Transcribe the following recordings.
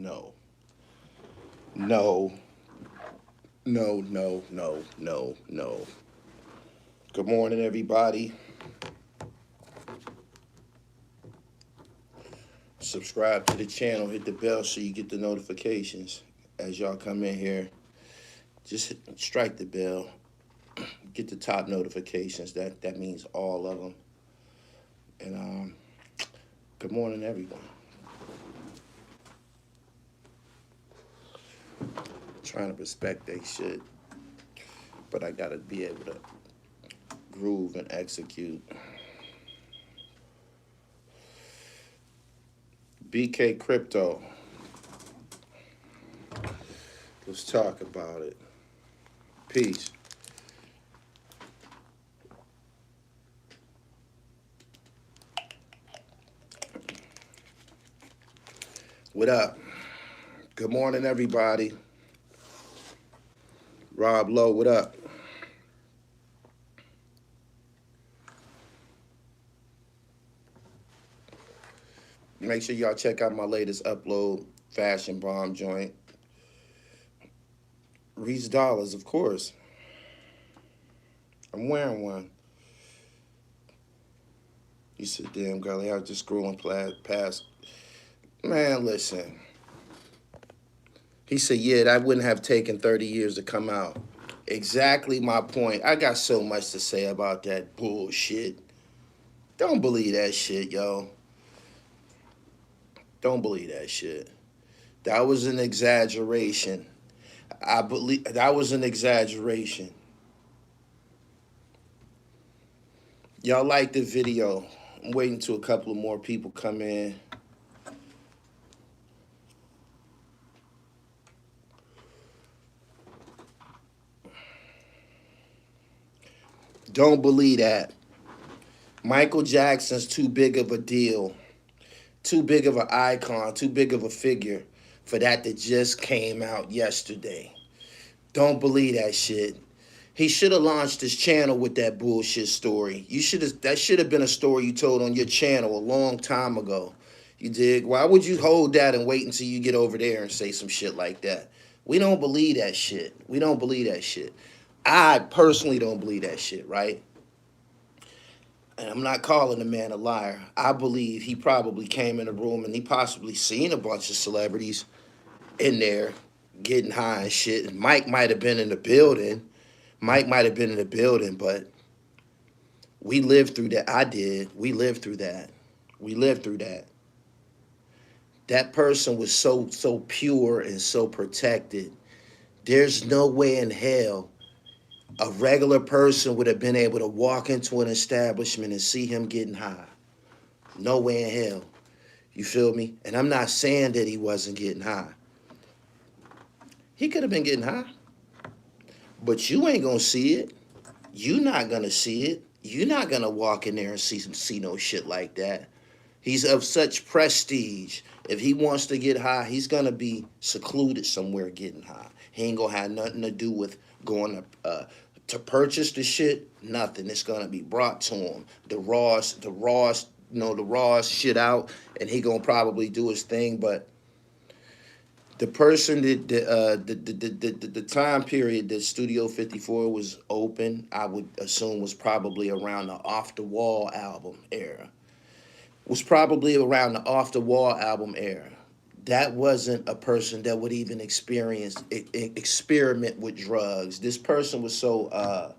No. No. No, no, no, no, no. Good morning, everybody. Subscribe to the channel, hit the bell so you get the notifications as y'all come in here. Just strike the bell, get the top notifications. That means all of them. And good morning, everyone. Trying to respect they shit, but I gotta be able to groove and execute. BK Crypto. Let's talk about it. Peace. What up? Good morning, everybody. Rob Lowe, what up? Make sure y'all check out my latest upload, Fashion Bomb joint. Reese Dollars, of course. I'm wearing one. You said, damn, Gully, I was just scrolling past. Man, listen. He said, yeah, that wouldn't have taken 30 years to come out. Exactly my point. I got so much to say about that bullshit. Don't believe that shit, yo. Don't believe that shit. That was an exaggeration. I believe that was an exaggeration. Y'all like the video. I'm waiting till a couple of more people come in. Don't believe that. Michael Jackson's too big of a deal, too big of an icon, too big of a figure for that just came out yesterday. Don't believe that shit. He should have launched his channel with that bullshit story. That should have been a story you told on your channel a long time ago. You dig? Why would you hold that and wait until you get over there and say some shit like that? We don't believe that shit. We don't believe that shit. I personally don't believe that shit, right? And I'm not calling the man a liar. I believe he probably came in the room and he possibly seen a bunch of celebrities in there getting high and shit. And Mike might have been in the building. But we lived through that. I did. We lived through that. That person was so pure and so protected. There's no way in hell a regular person would have been able to walk into an establishment and see him getting high. No way in hell. You feel me? And I'm not saying that he wasn't getting high. He could have been getting high. But you ain't gonna see it. You not gonna see it. You're not gonna walk in there and see no shit like that. He's of such prestige. If he wants to get high, he's gonna be secluded somewhere getting high. He ain't gonna have nothing to do with going to purchase the shit. Nothing. It's gonna be brought to him. The rawest shit out, and he gonna probably do his thing. But the person that the time period that Studio 54 was open, I would assume was probably around the Off the Wall album era. That wasn't a person that would even experiment with drugs. This person was so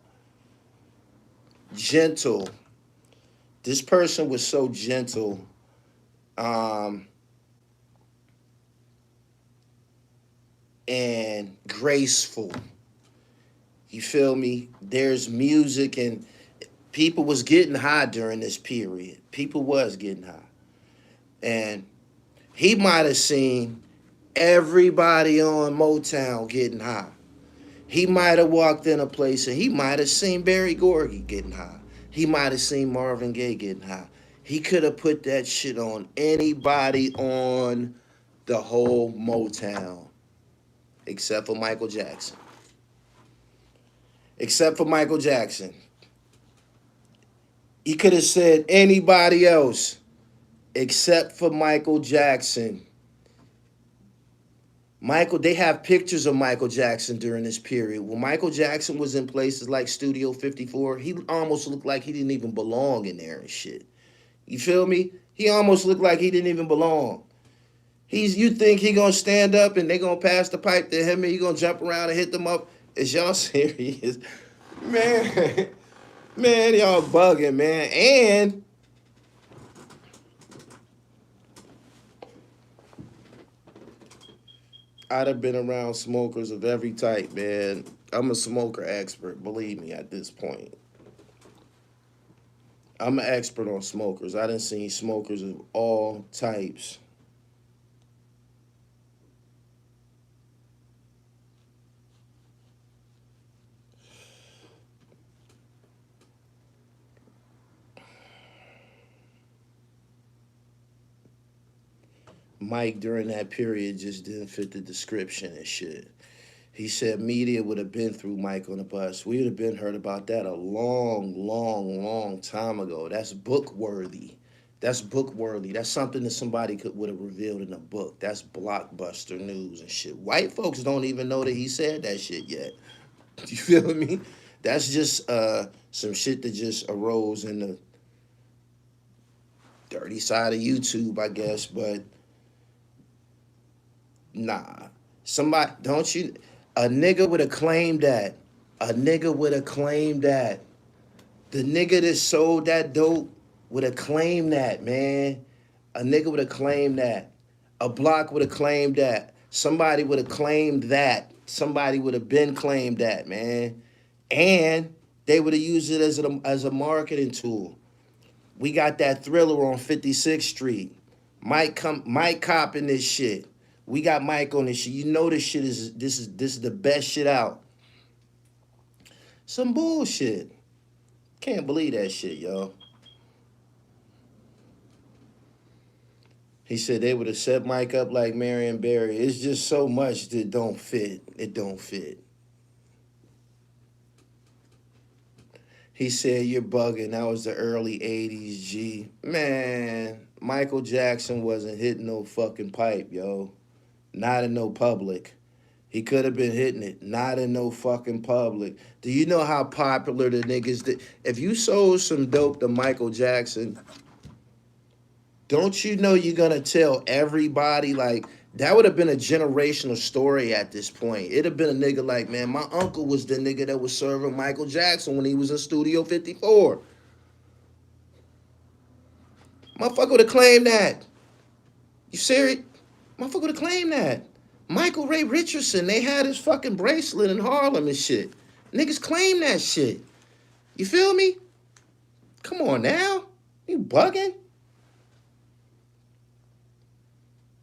gentle. This person was so gentle. And graceful. You feel me? There's music and people was getting high during this period. People was getting high. And he might have seen everybody on Motown getting high. He might have walked in a place and he might have seen Berry Gordy getting high. He might have seen Marvin Gaye getting high. He could have put that shit on anybody on the whole Motown. Except for Michael Jackson. He could have said anybody else except for Michael Jackson. They have pictures of Michael Jackson during this period. When Michael Jackson was in places like Studio 54, he almost looked like he didn't even belong in there and shit. You feel me? He almost looked like he didn't even belong. You think he gonna stand up and they gonna pass the pipe to him and he gonna jump around and hit them up? Is y'all serious? Man, man, y'all bugging, man. And I'd have been around smokers of every type, man. I'm a smoker expert, believe me, at this point. I'm an expert on smokers. I done seen smokers of all types. Mike during that period just didn't fit the description and shit. He said media would have been through Mike on the bus. We would have been heard about that a long, long, long time ago. That's book worthy. That's book worthy. That's something that somebody would have revealed in a book. That's blockbuster news and shit. White folks don't even know that he said that shit yet. You feel me? That's just some shit that just arose in the dirty side of YouTube, I guess. But nah, somebody don't you? A nigga would have claimed that. A nigga would have claimed that. The nigga that sold that dope would have claimed that, man. A nigga would have claimed that. A block would have claimed that. Somebody would have claimed that. Somebody would have been claimed that, man. And they would have used it as a marketing tool. We got that Thriller on 56th Street. Mike copping this shit. We got Mike on this shit. You know this is the best shit out. Some bullshit. Can't believe that shit, yo. He said they would have set Mike up like Marion Barry. It's just so much that don't fit. It don't fit. He said, you're bugging. That was the early 80s, G. Man, Michael Jackson wasn't hitting no fucking pipe, yo. Not in no public. He could have been hitting it. Not in no fucking public. Do you know how popular the niggas did? If you sold some dope to Michael Jackson, don't you know you're going to tell everybody, like, that would have been a generational story at this point. It'd have been a nigga like, man, my uncle was the nigga that was serving Michael Jackson when he was in Studio 54. Motherfucker would have claimed that. You serious? Motherfucker would have claimed that. Michael Ray Richardson, they had his fucking bracelet in Harlem and shit. Niggas claim that shit. You feel me? Come on now. You bugging?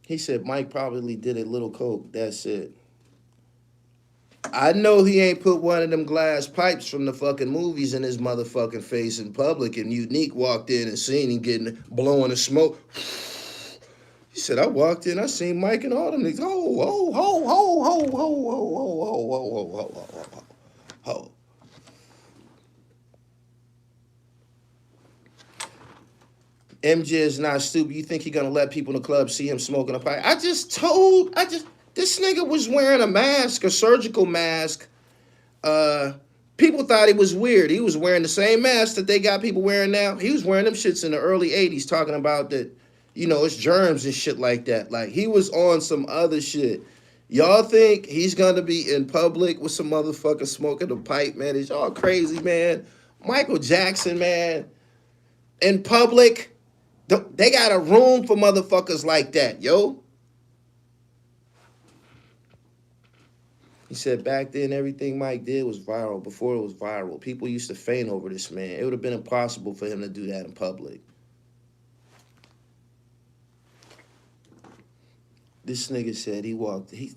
He said Mike probably did a little coke. That's it. I know he ain't put one of them glass pipes from the fucking movies in his motherfucking face in public, and Unique walked in and seen him getting blowing the smoke. He said, I walked in, I seen Mike and all them niggas. Ho. MJ is not stupid. You think he gonna let people in the club see him smoking a pipe? This nigga was wearing a mask, a surgical mask. People thought he was weird. He was wearing the same mask that they got people wearing now. He was wearing them shits in the early 80s, talking about that, you know, it's germs and shit like that. Like, he was on some other shit. Y'all think he's gonna be in public with some motherfucker smoking a pipe, man? Is y'all crazy, man? Michael Jackson, man, in public. They got a room for motherfuckers like that, yo. He said back then everything Mike did was viral. Before it was viral, people used to faint over this man. It would have been impossible for him to do that in public. This nigga said he walked. Before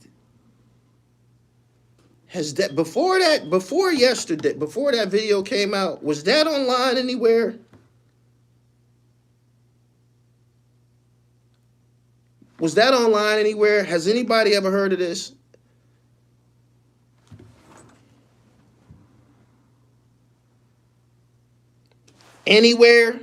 that video came out, was that online anywhere? Was that online anywhere? Has anybody ever heard of this? Anywhere?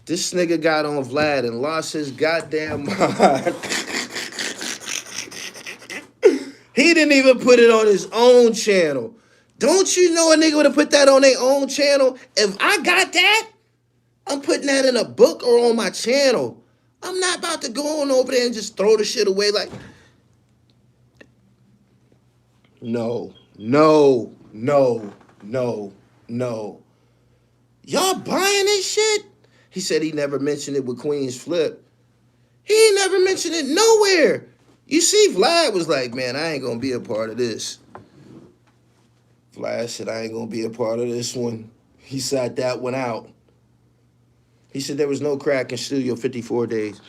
This nigga got on Vlad and lost his goddamn mind. He didn't even put it on his own channel. Don't you know a nigga would have put that on their own channel? If I got that, I'm putting that in a book or on my channel. I'm not about to go on over there and just throw the shit away like... No. Y'all buying this shit? He said he never mentioned it with Queen's Flip. He ain't never mentioned it nowhere. You see, Vlad was like, man, I ain't gonna be a part of this. Vlad said, I ain't gonna be a part of this one. He sat that one out. He said there was no crack in Studio 54 Days.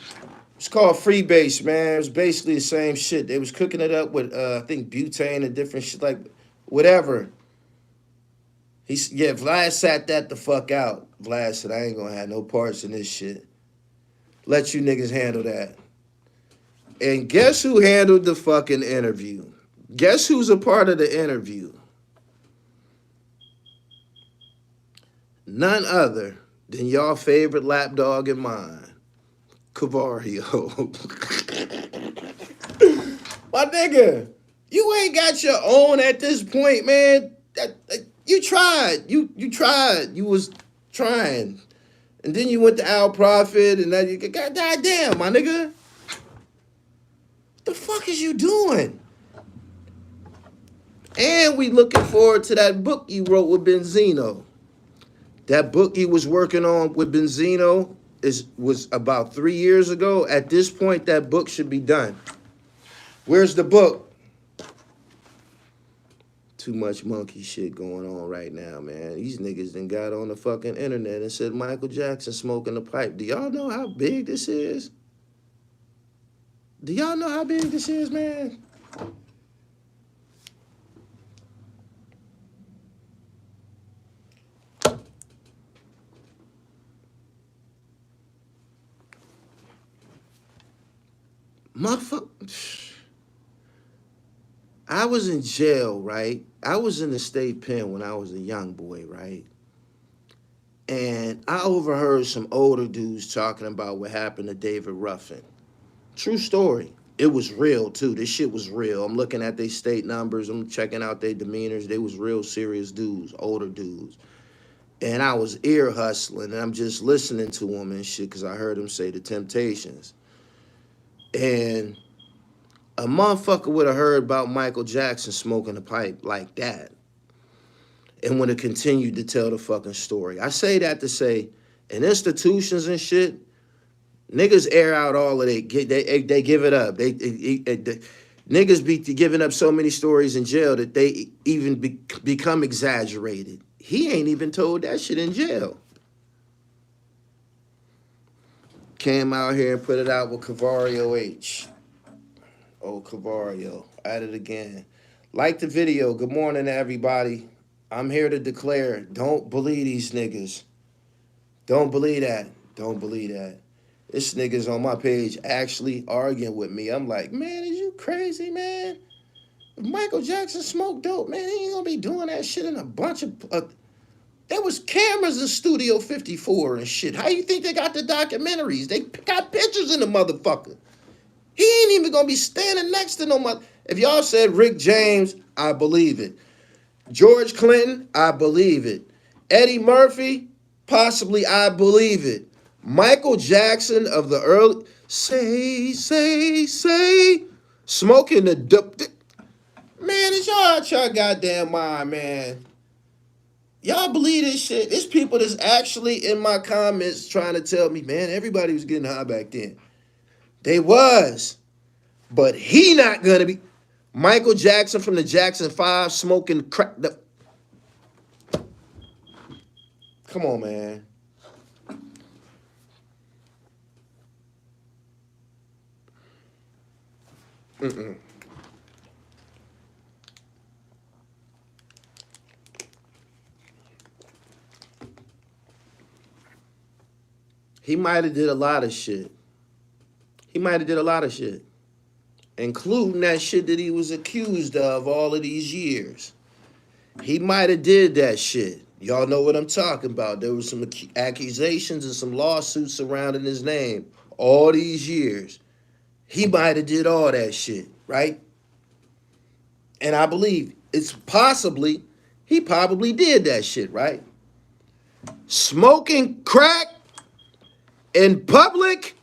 It's called Freebase, man. It was basically the same shit. They was cooking it up with, I think, butane and different shit, like, whatever. Vlad sat that the fuck out. Vlad said, I ain't gonna have no parts in this shit. Let you niggas handle that. And guess who handled the fucking interview? Guess who's a part of the interview? None other than y'all favorite lapdog and mine, Cavario. My nigga, you ain't got your own at this point, man. You tried. You tried. You was trying. And then you went to Al Prophet, and now you got goddamn, my nigga. What the fuck is you doing? And we looking forward to that book you wrote with Benzino. That book he was working on with Benzino was about 3 years ago. At this point, that book should be done. Where's the book? Too much monkey shit going on right now, man. These niggas done got on the fucking internet and said Michael Jackson smoking a pipe. Do y'all know how big this is? Do y'all know how big this is, man? Motherfucker. I was in jail, right? I was in the state pen when I was a young boy, right? And I overheard some older dudes talking about what happened to David Ruffin. True story. It was real, too. This shit was real. I'm looking at their state numbers. I'm checking out their demeanors. They was real serious dudes, older dudes. And I was ear hustling, and I'm just listening to them and shit because I heard them say the Temptations. And a motherfucker would have heard about Michael Jackson smoking a pipe like that and would have continued to tell the fucking story. I say that to say, in institutions and shit, niggas air out all of they give it up. Niggas be giving up so many stories in jail that they even become exaggerated. He ain't even told that shit in jail. Came out here and put it out with Cavario H. Oh, Cavario, at it again. Like the video. Good morning, everybody. I'm here to declare, don't believe these niggas. Don't believe that. Don't believe that. This nigga's on my page actually arguing with me. I'm like, man, is you crazy, man? If Michael Jackson smoked dope, man, he ain't gonna be doing that shit in a bunch of... there was cameras in Studio 54 and shit. How you think they got the documentaries? They got pictures in the motherfucker. He ain't even gonna be standing next to no mother. If y'all said Rick James, I believe it. George Clinton, I believe it. Eddie Murphy, possibly I believe it. Michael Jackson of the early, say, smoking the dope. Man, it's y'all out your goddamn mind, man. Y'all believe this shit? There's people that's actually in my comments trying to tell me, man, everybody was getting high back then. They was. But he not gonna be. Michael Jackson from the Jackson 5 smoking crack. Come on, man. He might have did a lot of shit. Including that shit that he was accused of all of these years. He might have did that shit. Y'all know what I'm talking about. There was some accusations and some lawsuits surrounding his name all these years. He might have did all that shit, right? And I believe it's possibly, he probably did that shit, right? Smoking crack in public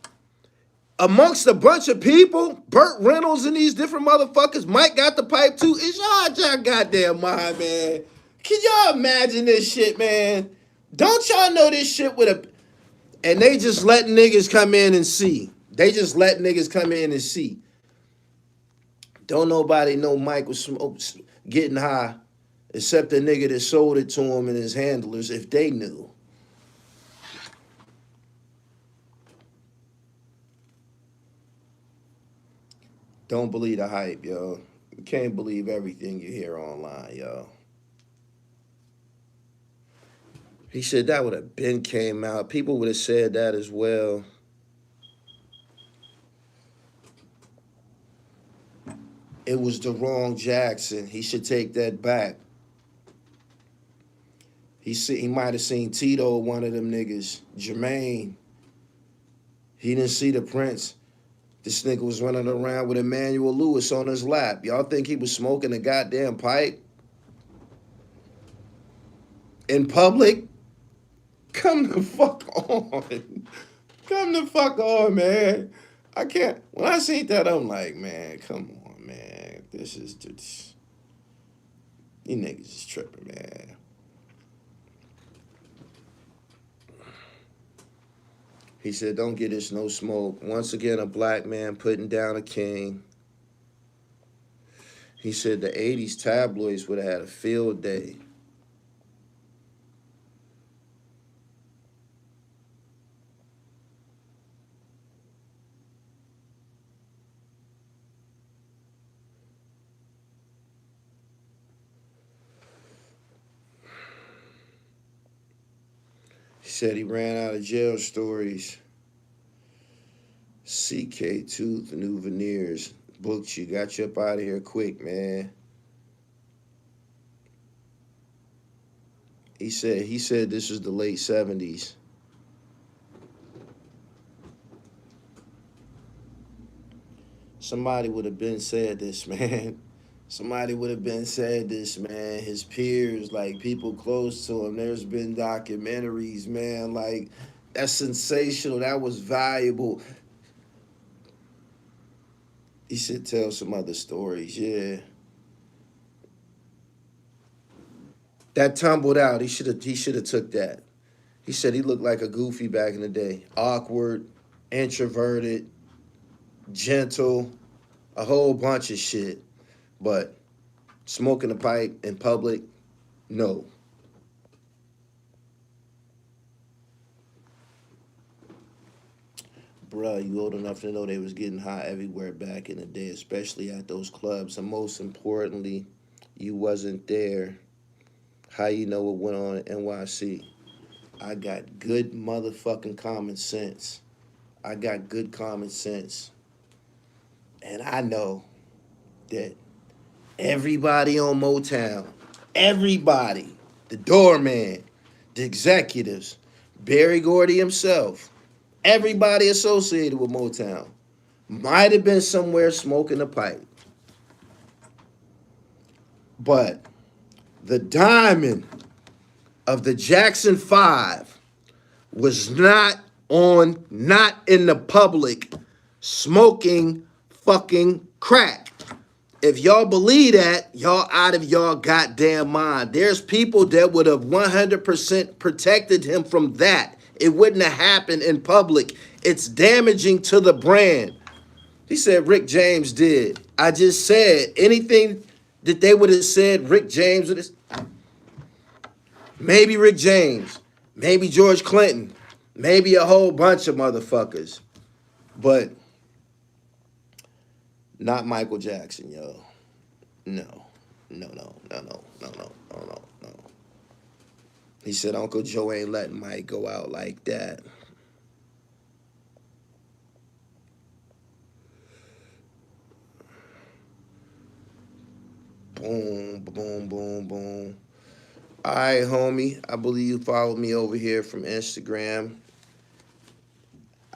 amongst a bunch of people, Burt Reynolds and these different motherfuckers, Mike got the pipe too. It's y'all out your goddamn mind, man. Can y'all imagine this shit, man? Don't y'all know this shit with a... And they just let niggas come in and see. They just let niggas come in and see. Don't nobody know Mike was getting high except the nigga that sold it to him and his handlers if they knew. Don't believe the hype, yo. You can't believe everything you hear online, yo. He said that would have been came out. People would have said that as well. It was the wrong Jackson. He should take that back. He might have seen Tito, one of them niggas. Jermaine. He didn't see the Prince. This nigga was running around with Emmanuel Lewis on his lap. Y'all think he was smoking a goddamn pipe? In public? Come the fuck on. Come the fuck on, man. I can't. When I seen that, I'm like, man, come on, man. This is just... You niggas is tripping, man. He said, don't get us no smoke. Once again, a black man putting down a king. He said the 80s tabloids would have had a field day. He said he ran out of jail stories. CK Tooth, new veneers. Booked you, got you up out of here quick, man. He said this was the late 70s. Somebody would have been said this, man. Somebody would have been said this, man. His peers, like people close to him. There's been documentaries, man. Like, that's sensational. That was valuable. He should tell some other stories, yeah. That tumbled out. He should have took that. He said he looked like a goofy back in the day. Awkward, introverted, gentle, a whole bunch of shit. But smoking a pipe in public, no. Bruh, you old enough to know they was getting high everywhere back in the day, especially at those clubs. And most importantly, you wasn't there. How you know what went on in NYC? I got good motherfucking common sense. I got good common sense. And I know that everybody on Motown, everybody, the doorman, the executives, Berry Gordy himself, everybody associated with Motown might have been somewhere smoking a pipe. But the diamond of the Jackson 5 was not in the public smoking fucking crack. If y'all believe that, y'all out of y'all goddamn mind. There's people that would have 100% protected him from that. It wouldn't have happened in public. It's damaging to the brand. He said Rick James did. I just said anything that they would have said Rick James would have... Maybe Rick James. Maybe George Clinton. Maybe a whole bunch of motherfuckers. But not Michael Jackson, yo. No. He said Uncle Joe ain't letting Mike go out like that. Boom, boom, boom, boom. All right, homie. I believe you followed me over here from Instagram.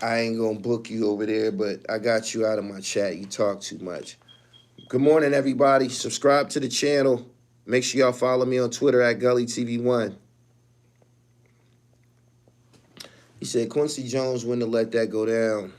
I ain't gonna book you over there, but I got you out of my chat. You talk too much. Good morning, everybody. Subscribe to the channel. Make sure y'all follow me on Twitter at Gully TV 1. He said Quincy Jones wouldn't have let that go down.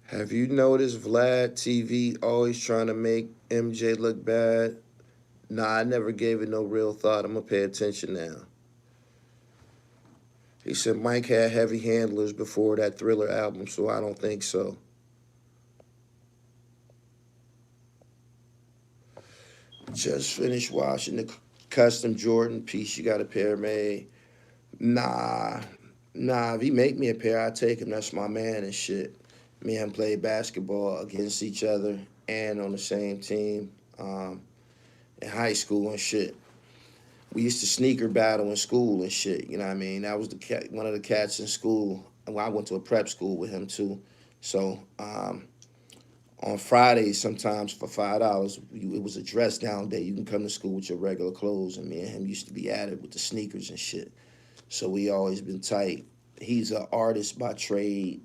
Have you noticed Vlad TV always trying to make MJ look bad? Nah, I never gave it no real thought. I'm going to pay attention now. He said Mike had heavy handlers before that Thriller album, so I don't think so. Just finished washing the custom Jordan piece. You got a pair made? Nah. If he make me a pair, I take him. That's my man and shit. Me and him played basketball against each other and on the same team in high school and shit. We used to sneaker battle in school and shit, you know what I mean? That was one of the cats in school. Well, I went to a prep school with him too. So on Fridays, sometimes for $5, it was a dress down day. You can come to school with your regular clothes, and me and him used to be at it with the sneakers and shit. So we always been tight. He's an artist by trade.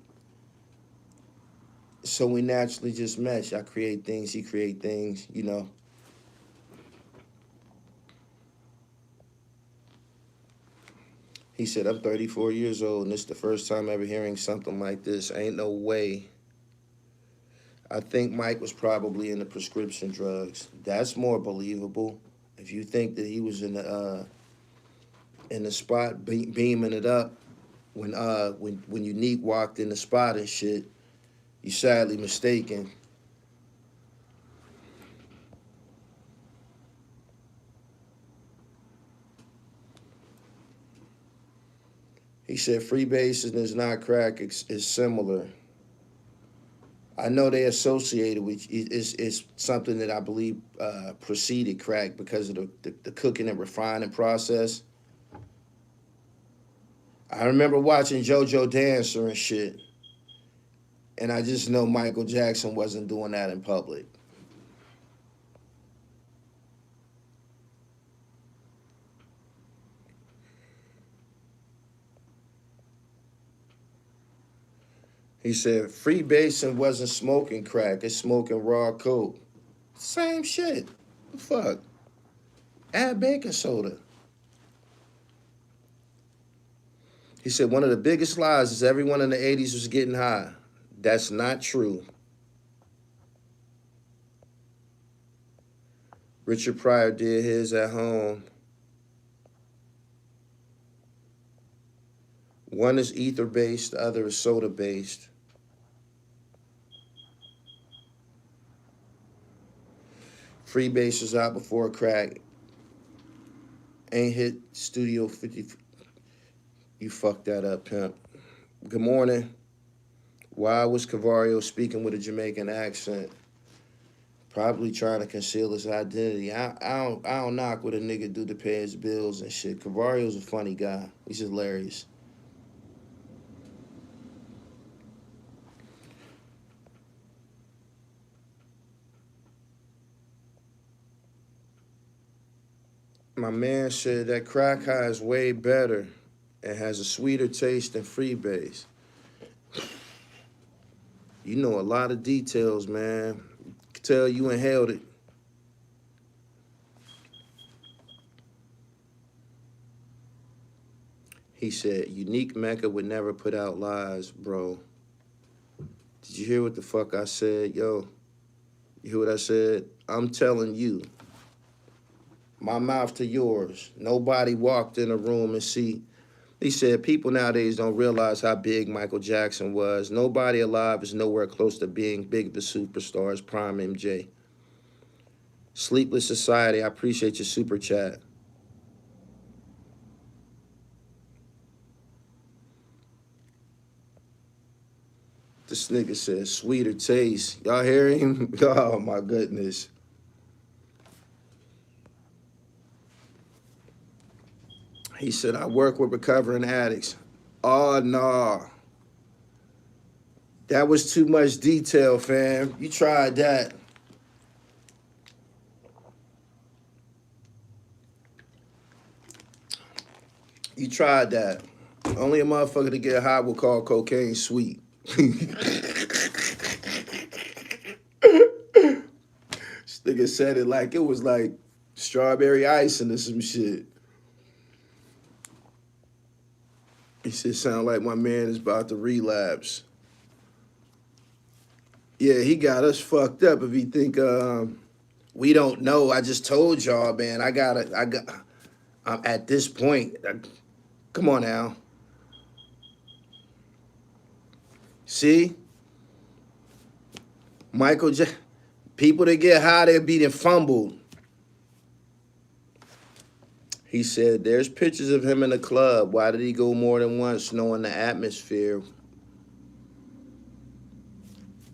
So we naturally just mesh. I create things, he create things, you know. He said, I'm 34 years old, and this is the first time ever hearing something like this. Ain't no way. I think Mike was probably into prescription drugs. That's more believable. If you think that he was in the spot beaming it up when Unique walked in the spot and shit, you sadly mistaken. He said freebasing is not crack, it's similar. I know they associated with it's something that I believe preceded crack because of the cooking and refining process. I remember watching JoJo Dancer and shit, and I just know Michael Jackson wasn't doing that in public. He said, freebasing wasn't smoking crack, it's smoking raw coke. Same shit. The fuck? Add baking soda. He said, one of the biggest lies is everyone in the 80s was getting high. That's not true. Richard Pryor did his at home. One is ether-based, the other is soda-based. Freebase was out before crack. Ain't hit Studio 50. You fucked that up, pimp. Good morning. Why was Cavario speaking with a Jamaican accent? Probably trying to conceal his identity. I don't knock what a nigga do to pay his bills and shit. Cavario's a funny guy. He's hilarious. My man said that crack high is way better and has a sweeter taste than freebase. You know a lot of details, man. Can tell you inhaled it. He said, Unique Mecca would never put out lies, bro. Did you hear what the fuck I said? Yo, you hear what I said? I'm telling you. My mouth to yours. Nobody walked in a room and see. He said, people nowadays don't realize how big Michael Jackson was. Nobody alive is nowhere close to being big the superstars, Prime MJ. Sleepless Society, I appreciate your super chat. This nigga says sweeter taste. Y'all hear him? Oh my goodness. He said, I work with recovering addicts. Oh, no. That was too much detail, fam. You tried that. You tried that. Only a motherfucker to get high will call cocaine sweet. This nigga said it like it was like strawberry icing or some shit. He said, sound like my man is about to relapse. Yeah, he got us fucked up if he think we don't know. I just told y'all, man. I'm at this point. Come on now. See? People that get high, they're being fumbled. He said, there's pictures of him in the club. Why did he go more than once, knowing the atmosphere?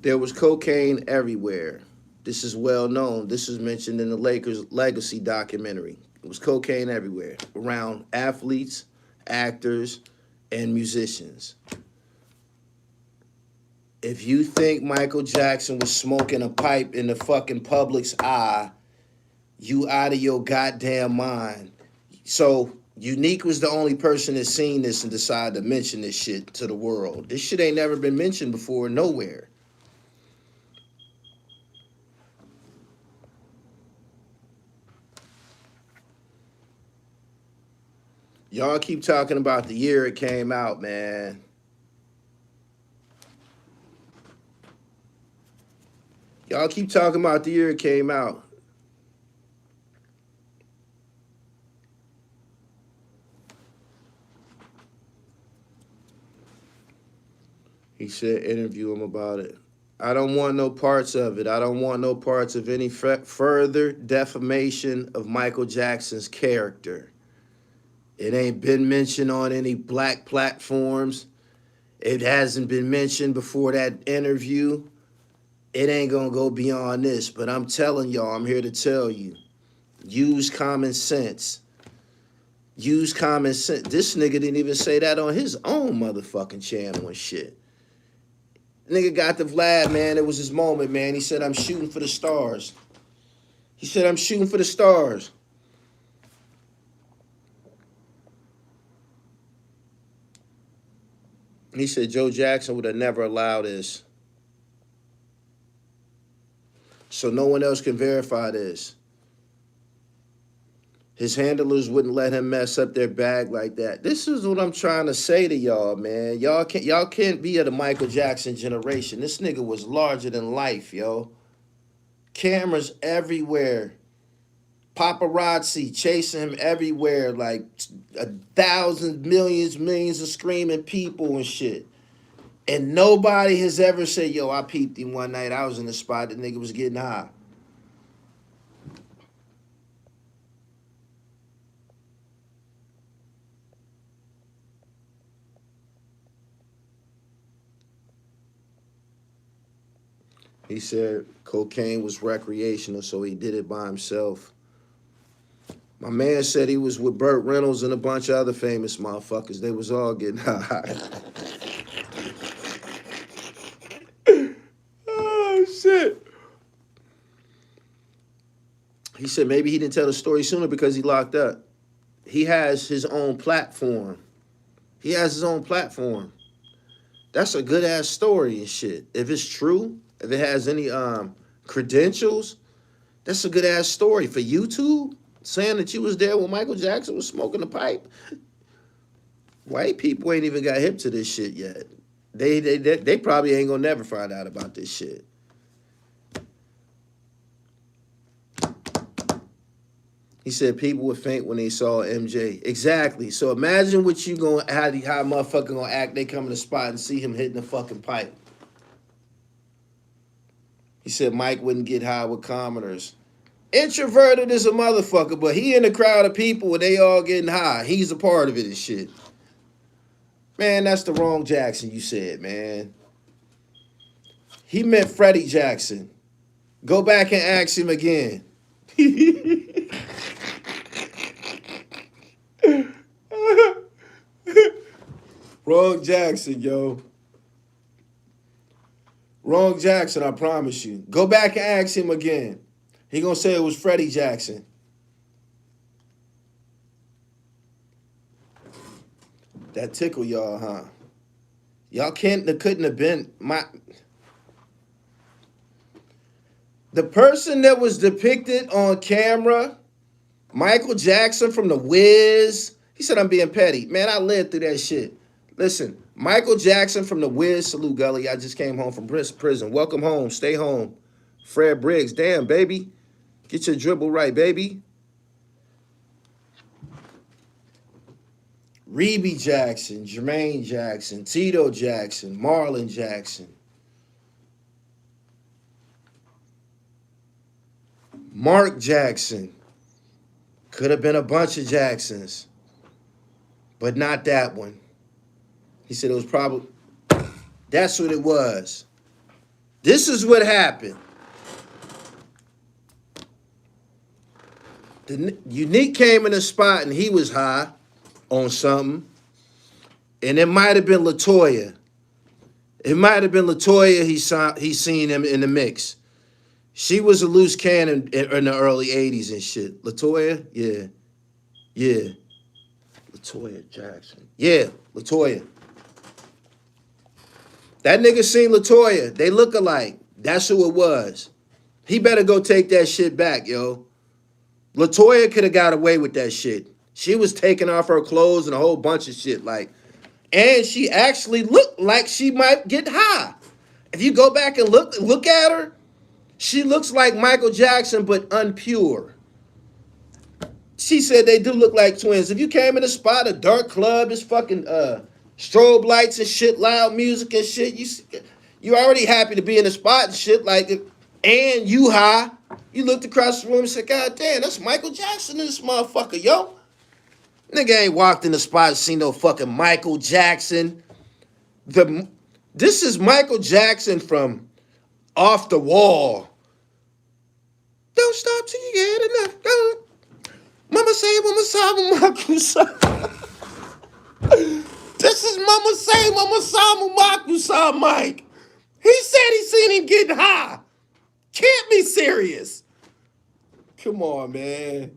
There was cocaine everywhere. This is well known. This is mentioned in the Lakers Legacy documentary. It was cocaine everywhere, around athletes, actors, and musicians. If you think Michael Jackson was smoking a pipe in the fucking public's eye, you out of your goddamn mind. So Unique was the only person that seen this and decided to mention this shit to the world. This shit ain't never been mentioned before nowhere. Y'all keep talking about the year it came out, man. Y'all keep talking about the year it came out. He said, interview him about it. I don't want no parts of it. I don't want no parts of any further defamation of Michael Jackson's character. It ain't been mentioned on any black platforms. It hasn't been mentioned before that interview. It ain't gonna go beyond this, but I'm telling y'all, I'm here to tell you, use common sense. Use common sense. This nigga didn't even say that on his own motherfucking channel and shit. Nigga got the Vlad, man. It was his moment, man. He said, I'm shooting for the stars. He said, I'm shooting for the stars. He said Joe Jackson would have never allowed this. So no one else can verify this. His handlers wouldn't let him mess up their bag like that. This is what I'm trying to say to y'all, man. Y'all can't be of the Michael Jackson generation. This nigga was larger than life, yo. Cameras everywhere. Paparazzi chasing him everywhere, like 1,000, millions of screaming people and shit. And nobody has ever said, yo, I peeped him one night. I was in the spot. The nigga was getting high. He said cocaine was recreational, so he did it by himself. My man said he was with Burt Reynolds and a bunch of other famous motherfuckers. They was all getting high. Oh, shit. He said maybe he didn't tell the story sooner because he locked up. He has his own platform. He has his own platform. That's a good-ass story and shit. If it's true, if it has any credentials, that's a good-ass story for YouTube. Saying that you was there when Michael Jackson was smoking a pipe. White people ain't even got hip to this shit yet. They probably ain't gonna never find out about this shit. He said people would faint when they saw MJ. Exactly. So imagine what you gonna how a motherfucker gonna act. They come in the spot and see him hitting the fucking pipe. He said Mike wouldn't get high with commoners. Introverted as a motherfucker, but he in a crowd of people and they all getting high. He's a part of it and shit. Man, that's the wrong Jackson you said, man. He meant Freddie Jackson. Go back and ask him again. Wrong Jackson, yo. Wrong Jackson, I promise you. Go back and ask him again. He gonna say it was Freddie Jackson. That tickle y'all, huh? Y'all couldn't have been the person that was depicted on camera, Michael Jackson from The Wiz. He said I'm being petty. Man, I lived through that shit. Listen, Michael Jackson from The Wiz. Salute, Gully. I just came home from prison. Welcome home. Stay home. Fred Briggs. Damn, baby. Get your dribble right, baby. Reby Jackson, Jermaine Jackson, Tito Jackson, Marlon Jackson, Mark Jackson. Could have been a bunch of Jacksons, but not that one. He said it was probably, that's what it was. This is what happened. The Unique came in the spot and he was high on something. And it might have been LaToya. It might have been LaToya. He seen him in the mix. She was a loose cannon in the early 80s and shit. LaToya? Yeah. Yeah. LaToya Jackson. Yeah, LaToya. That nigga seen LaToya. They look alike. That's who it was. He better go take that shit back, yo. LaToya could have got away with that shit. She was taking off her clothes and a whole bunch of shit, like, and she actually looked like she might get high. If you go back and look at her, she looks like Michael Jackson, but unpure. She said they do look like twins. If you came in a spot, a dark club, it's fucking strobe lights and shit, loud music and shit, you already happy to be in the spot and shit, like, and you high. You looked across the room and said, God damn, that's Michael Jackson in this motherfucker, yo. Nigga ain't walked in the spot and seen no fucking Michael Jackson. This is Michael Jackson from Off the Wall. Don't stop till you get enough. Go. Mama say, mama saw, mama saw. This is mama say, mama saw, mama saw Mike. He said he seen him getting high. Can't be serious. Come on, man.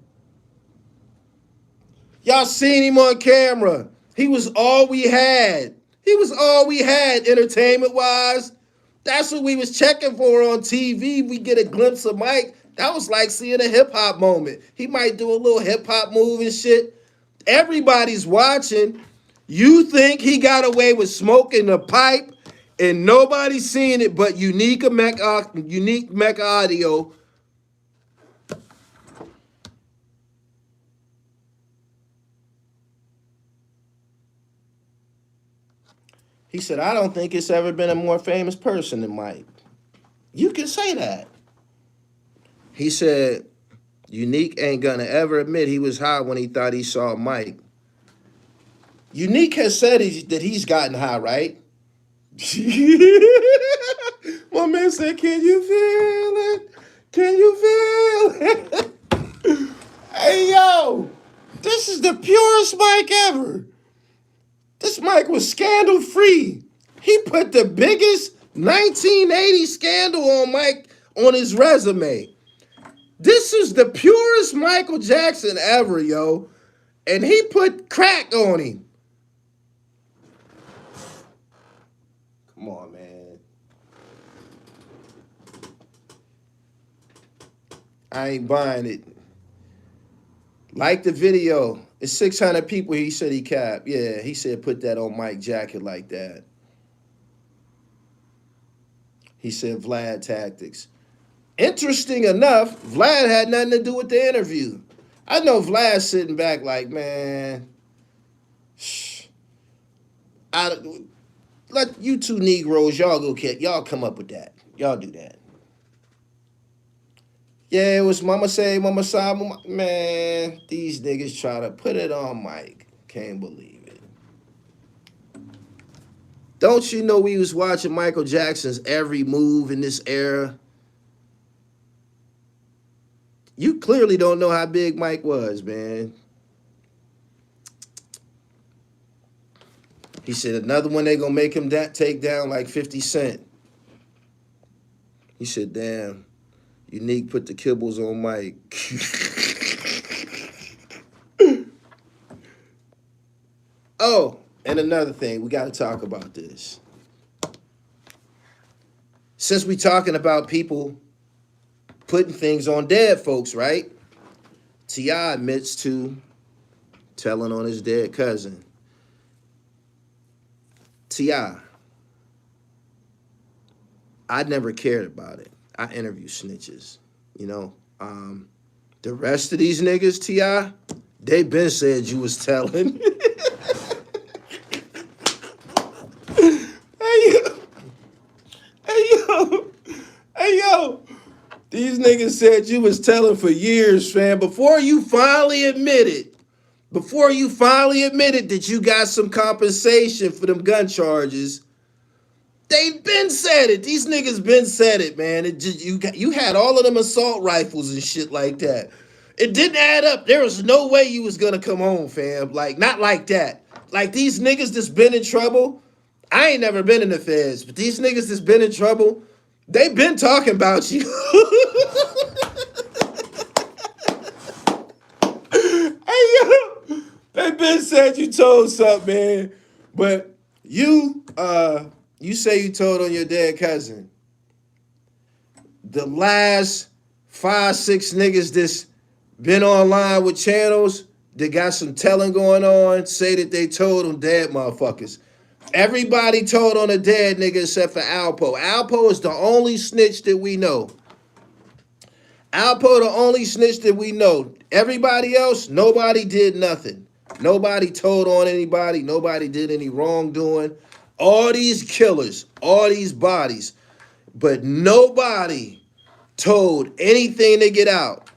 Y'all seen him on camera. He was all we had. He was all we had entertainment-wise. That's what we was checking for on TV. We get a glimpse of Mike. That was like seeing a hip-hop moment. He might do a little hip-hop move and shit. Everybody's watching. You think he got away with smoking a pipe and nobody's seeing it but Unique Mecca Audio. He said, I don't think it's ever been a more famous person than Mike. You can say that. He said, Unique ain't gonna ever admit he was high when he thought he saw Mike. Unique has said that he's gotten high, right? My man said, can you feel it? Can you feel it? Hey, yo, this is the purest Mike ever. This Mike was scandal-free. He put the biggest 1980 scandal on Mike on his resume. This is the purest Michael Jackson ever, yo. And he put crack on him. Come on, man. I ain't buying it. Like the video. It's 600 people he said he capped. Yeah, he said put that on Mike jacket like that. He said Vlad tactics. Interesting enough, Vlad had nothing to do with the interview. I know Vlad's sitting back like, man, let you two Negroes, y'all come up with that. Y'all do that. Yeah, it was Mama say, Mama saw, Mama. Man, these niggas try to put it on Mike. Can't believe it. Don't you know we was watching Michael Jackson's every move in this era? You clearly don't know how big Mike was, man. He said another one they gonna make him take down like 50 Cent. He said, damn, Unique put the kibbles on Mike. Oh, and another thing, we gotta talk about this. Since we talking about people putting things on dead folks, right? T.I. admits to telling on his dead cousin. T.I., I never cared about it. I interview snitches, you know. The rest of these niggas, T.I., they been said you was telling. Hey, yo. These niggas said you was telling for years, fam. Before you finally admitted that you got some compensation for them gun charges, they been said it. These niggas been said it, man. It just you had all of them assault rifles and shit like that. It didn't add up. There was no way you was gonna come home, fam. Like, not like that. Like, these niggas that's been in trouble, I ain't never been in the feds, but these niggas that's been in trouble, they been talking about you. Hey, yo, they been said you told something, man. But you say you told on your dead cousin. The last 5, 6 niggas that's been online with channels that got some telling going on say that they told on dead motherfuckers. Everybody told on a dead nigga except for Alpo. Alpo is the only snitch that we know. Alpo the only snitch that we know. Everybody else, nobody did nothing. Nobody told on anybody. Nobody did any wrongdoing. All these killers, all these bodies, but nobody told anything to get out.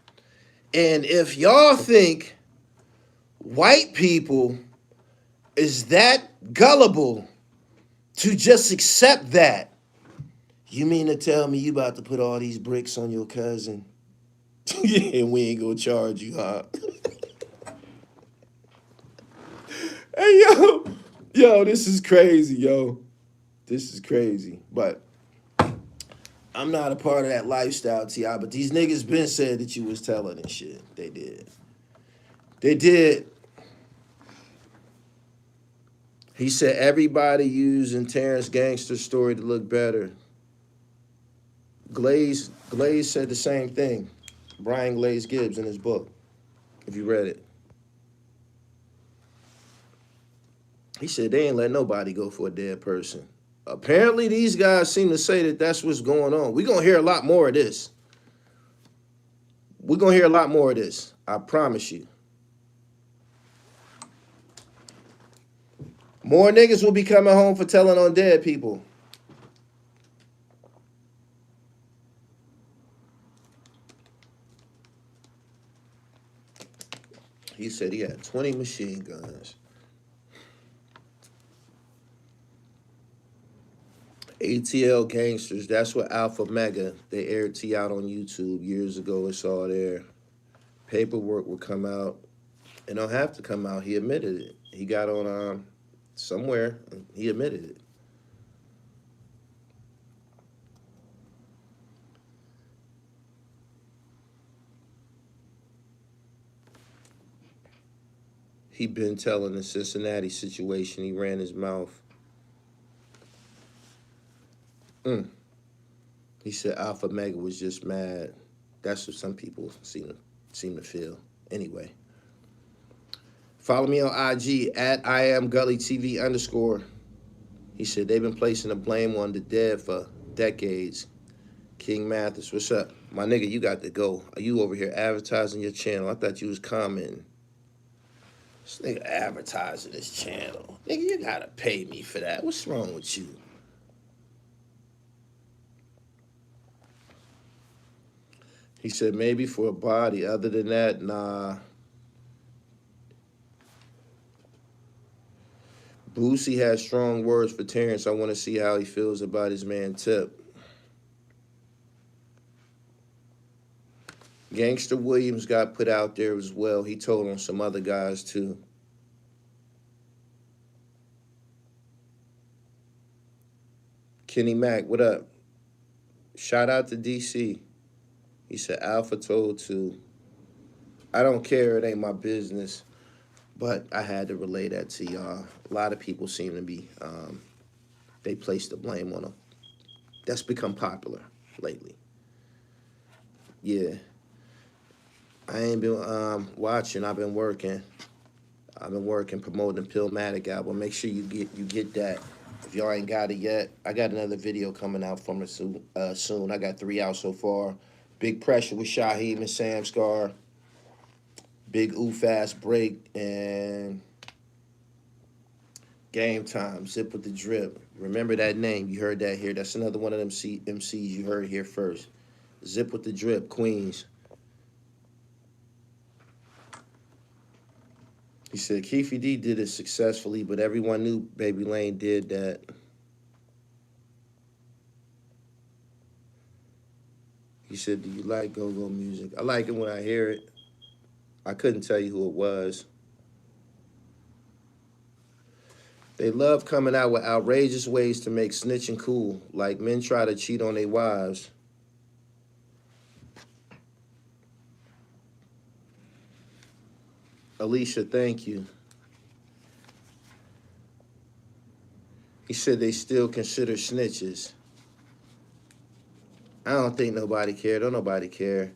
And if y'all think white people is that gullible to just accept that, you mean to tell me you about to put all these bricks on your cousin and we ain't gonna charge you, huh? Hey, yo, this is crazy, yo. This is crazy. But I'm not a part of that lifestyle, T.I., but these niggas been said that you was telling and shit. They did. They did. He said everybody using Terrence Gangster's story to look better. Glaze said the same thing. Brian Glaze Gibbs in his book, if you read it. He said they ain't let nobody go for a dead person. Apparently, these guys seem to say that that's what's going on. We're going to hear a lot more of this. We're going to hear a lot more of this. I promise you. More niggas will be coming home for telling on dead people. He said he had 20 machine guns. ATL Gangsters, that's what Alpha Mega, they aired T out on YouTube years ago. It's all there. Paperwork will come out. It don't have to come out. He admitted it. He got on somewhere, and he admitted it. He been telling the Cincinnati situation. He ran his mouth. He said Alpha Mega was just mad. That's what some people seem to feel. Anyway. Follow me on IG at I am Gully TV _. He said they've been placing the blame on the dead for decades. King Mathis, what's up? My nigga, you got to go. Are you over here advertising your channel? I thought you was commenting. This nigga advertising his channel. Nigga, you gotta pay me for that. What's wrong with you? He said maybe for a body. Other than that, nah. Boosie has strong words for Terrence. I want to see how he feels about his man Tip. Gangster Williams got put out there as well. He told on some other guys too. Kenny Mack, what up? Shout out to DC. He said Alpha told to. I don't care, it ain't my business. But I had to relay that to y'all. A lot of people seem to be, they place the blame on him. That's become popular lately. Yeah. I ain't been watching, I've been working. I've been working promoting the Pillmatic album. Make sure you get that. If y'all ain't got it yet, I got another video coming out from it soon. I got 3 out so far. Big Pressure with Shaheem and Sam Scar. Big Ooh Fast Break and Game Time. Zip with the Drip. Remember that name. You heard that here. That's another one of them MCs you heard here first. Zip with the Drip, Queens. He said Keefy D did it successfully, but everyone knew Baby Lane did that. He said, do you like go-go music? I like it when I hear it. I couldn't tell you who it was. They love coming out with outrageous ways to make snitching cool, like men try to cheat on their wives. Alicia, thank you. He said they still consider snitches. I don't think nobody care. Don't nobody care.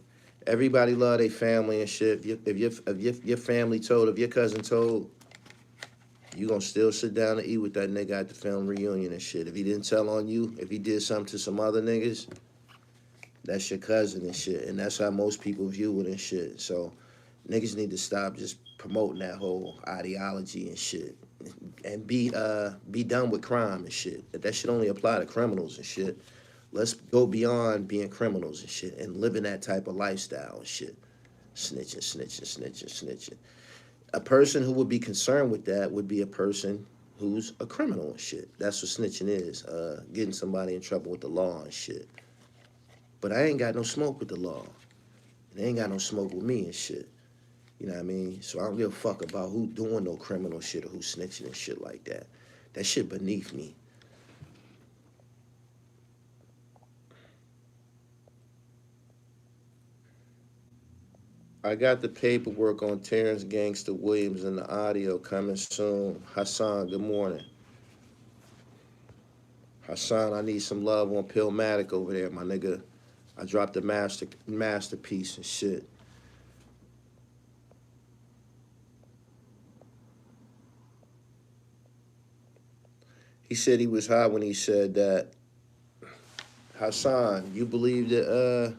Everybody love their family and shit. If your family told, if your cousin told, you gonna still sit down and eat with that nigga at the family reunion and shit. If he didn't tell on you, if he did something to some other niggas, that's your cousin and shit. And that's how most people view it and shit. So niggas need to stop just promoting that whole ideology and shit. And be done with crime and shit. That shit only apply to criminals and shit. Let's go beyond being criminals and shit and living that type of lifestyle and shit. Snitching, snitching, snitching, snitching. A person who would be concerned with that would be a person who's a criminal and shit. That's what snitching is, getting somebody in trouble with the law and shit. But I ain't got no smoke with the law. And they ain't got no smoke with me and shit. You know what I mean? So I don't give a fuck about who doing no criminal shit or who snitching and shit like that. That shit beneath me. I got the paperwork on Terrence Gangsta Williams and the audio coming soon. Hassan, good morning. Hassan, I need some love on Pillmatic over there, my nigga. I dropped the masterpiece and shit. He said he was high when he said that. Hassan, you believe that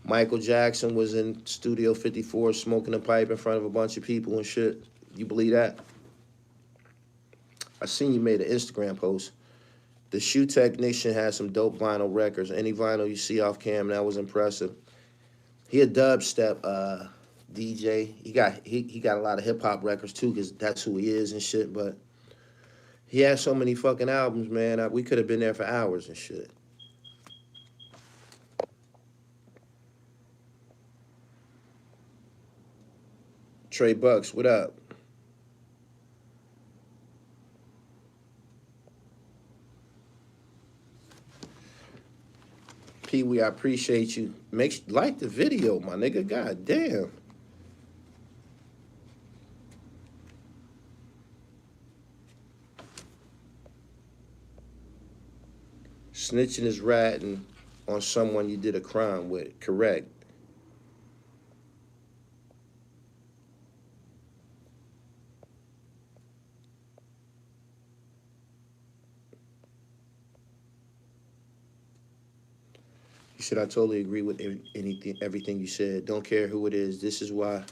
Michael Jackson was in Studio 54 smoking a pipe in front of a bunch of people and shit? You believe that? I seen you made an Instagram post. The shoe technician had some dope vinyl records. Any vinyl you see off cam, that was impressive. He a dubstep DJ. He got a lot of hip hop records too, because that's who he is and shit. But he has so many fucking albums, man. We could have been there for hours and shit. Trey Bucks, what up? Pee Wee, I appreciate you. Like the video, my nigga. God damn. Snitching is ratting on someone you did a crime with. Correct. He said, I totally agree with everything you said. Don't care who it is. This is why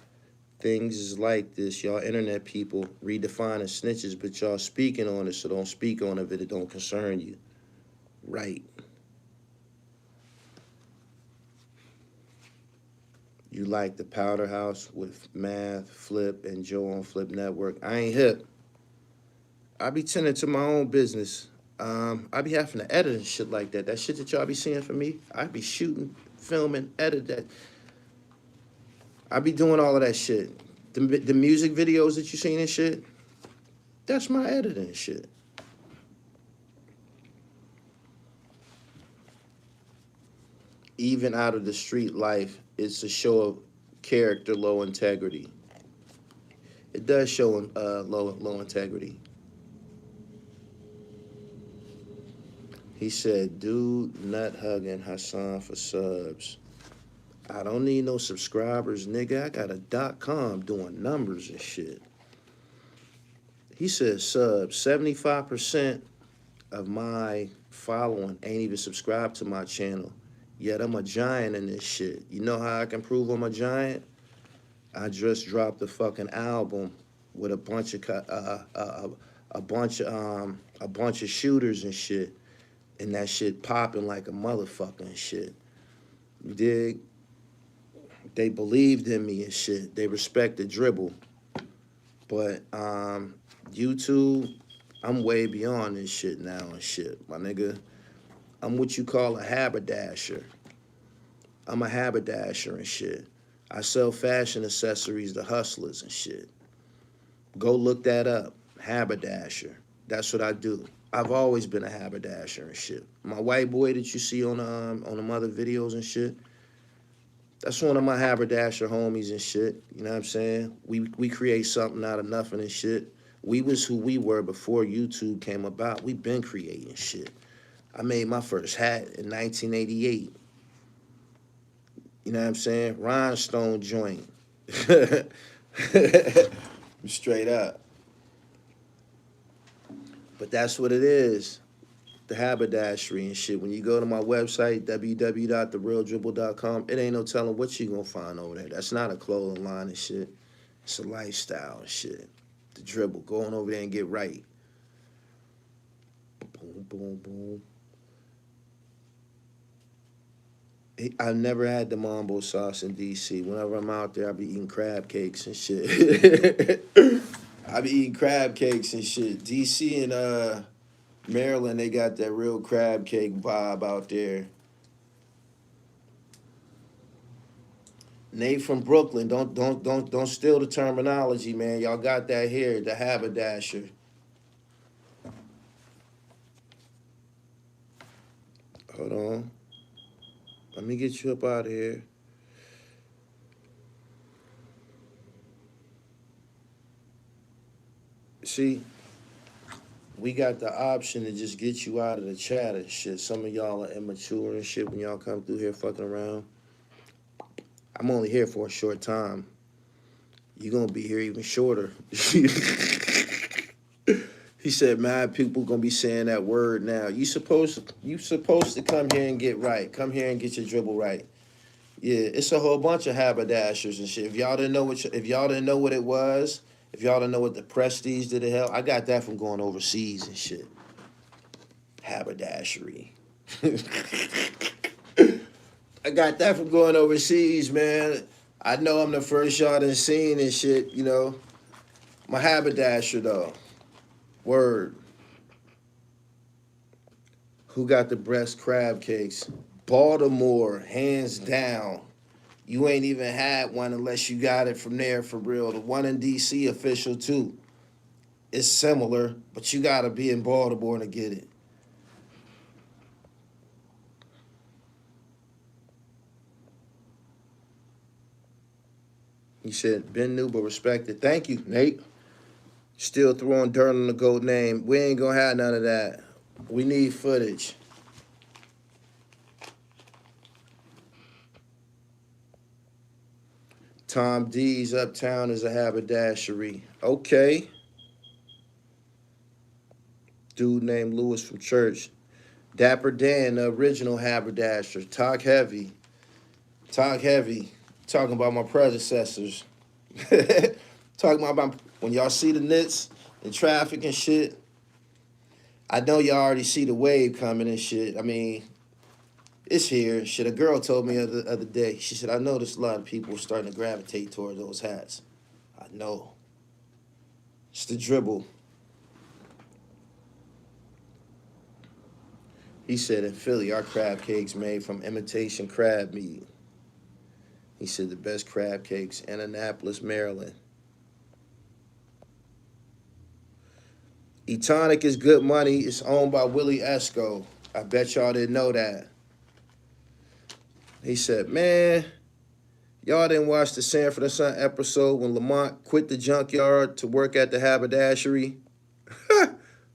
things is like this. Y'all internet people redefining snitches, but y'all speaking on it, so don't speak on it if it don't concern you. Right. You like the Powder House with Math, Flip, and Joe on Flip Network. I ain't hip. I be tending to my own business. I be having to edit and shit like that. That shit that y'all be seeing from me, I be shooting, filming, edit that. I be doing all of that shit. The music videos that you seen and shit, that's my editing shit. even out of the street life, it's a show of character, low integrity. It does show low integrity. He said, dude, nut hugging Hassan for subs. I don't need no subscribers, nigga. I got a .com doing numbers and shit. He said subs. 75% of my following ain't even subscribed to my channel. Yet I'm a giant in this shit. You know how I can prove I'm a giant? I just dropped a fucking album with a bunch of shooters and shit, and that shit popping like a motherfucker and shit. You dig? They believed in me and shit. They respect the dribble. But YouTube, I'm way beyond this shit now and shit, my nigga. I'm what you call a haberdasher. I'm a haberdasher and shit. I sell fashion accessories to hustlers and shit. Go look that up. Haberdasher. That's what I do. I've always been a haberdasher and shit. My white boy that you see on them other videos and shit, that's one of my haberdasher homies and shit. You know what I'm saying? We create something out of nothing and shit. We was who we were before YouTube came about. We been creating shit. I made my first hat in 1988. You know what I'm saying? Rhinestone joint. Straight up. But that's what it is. The haberdashery and shit. When you go to my website, www.therealdribble.com, it ain't no telling what you gonna find over there. That's not a clothing line and shit. It's a lifestyle and shit. The dribble. Going over there and get right. Boom, boom, boom. I've never had the mambo sauce in D.C. Whenever I'm out there, I be eating crab cakes and shit. I be eating crab cakes and shit. D.C. and Maryland, they got that real crab cake vibe out there. Nate from Brooklyn, don't steal the terminology, man. Y'all got that here, the haberdasher. Hold on. Let me get you up out of here. See, we got the option to just get you out of the chat and shit. Some of y'all are immature and shit when y'all come through here fucking around. I'm only here for a short time. You're gonna be here even shorter. He said, mad people gonna be saying that word now. You supposed to come here and get right. Come here and get your dribble right. Yeah, it's a whole bunch of haberdashers and shit. If y'all didn't know what it was, if y'all didn't know what the prestige did to hell, I got that from going overseas and shit. Haberdashery. I got that from going overseas, man. I know I'm the first y'all done seen and shit, you know. My haberdasher, though. Word. Who got the best crab cakes? Baltimore, hands down. You ain't even had one unless you got it from there for real. The one in D.C. official, too. It's similar, but you got to be in Baltimore to get it. He said, been new but respected. Thank you, Nate. Still throwing dirt on the GOAT name. We ain't going to have none of that. We need footage. Tom D's Uptown is a haberdashery. Okay. Dude named Lewis from church. Dapper Dan, the original haberdasher. Talk heavy. Talk heavy. Talking about my predecessors. Talking about when y'all see the nits and traffic and shit. I know y'all already see the wave coming and shit. I mean, it's here. Shit, a girl told me the other day. She said, I noticed a lot of people starting to gravitate toward those hats. I know. It's the dribble. He said, in Philly, our crab cakes made from imitation crab meat. He said, the best crab cakes in Annapolis, Maryland. Etonic is good money. It's owned by Willie Esco. I bet y'all didn't know that. He said, man, y'all didn't watch the Sanford and Son episode when Lamont quit the junkyard to work at the haberdashery?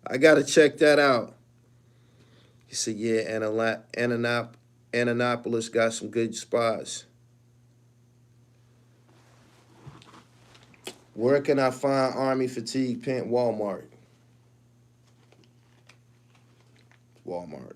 I got to check that out. He said, yeah, Annapolis got some good spots. Where can I find Army fatigue pant? Walmart. Walmart.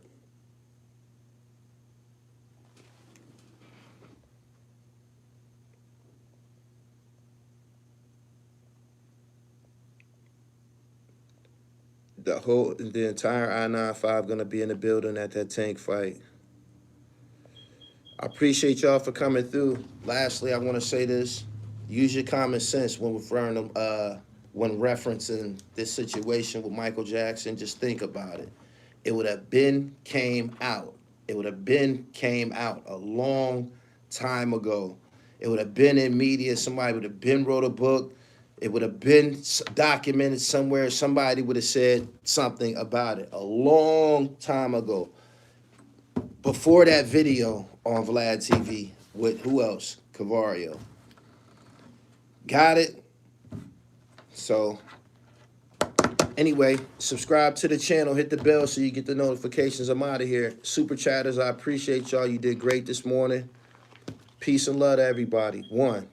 The entire I-95 gonna be in the building at that tank fight. I appreciate y'all for coming through. Lastly, I want to say this: use your common sense when when referencing this situation with Michael Jackson. Just think about it. It would have been came out. It would have been came out a long time ago. It would have been in media. Somebody would have been wrote a book. It would have been documented somewhere. Somebody would have said something about it a long time ago. Before that video on Vlad TV with who else? Cavario. Got it? So, anyway, subscribe to the channel. Hit the bell so you get the notifications. I'm out of here. Super chatters, I appreciate y'all. You did great this morning. Peace and love to everybody. One.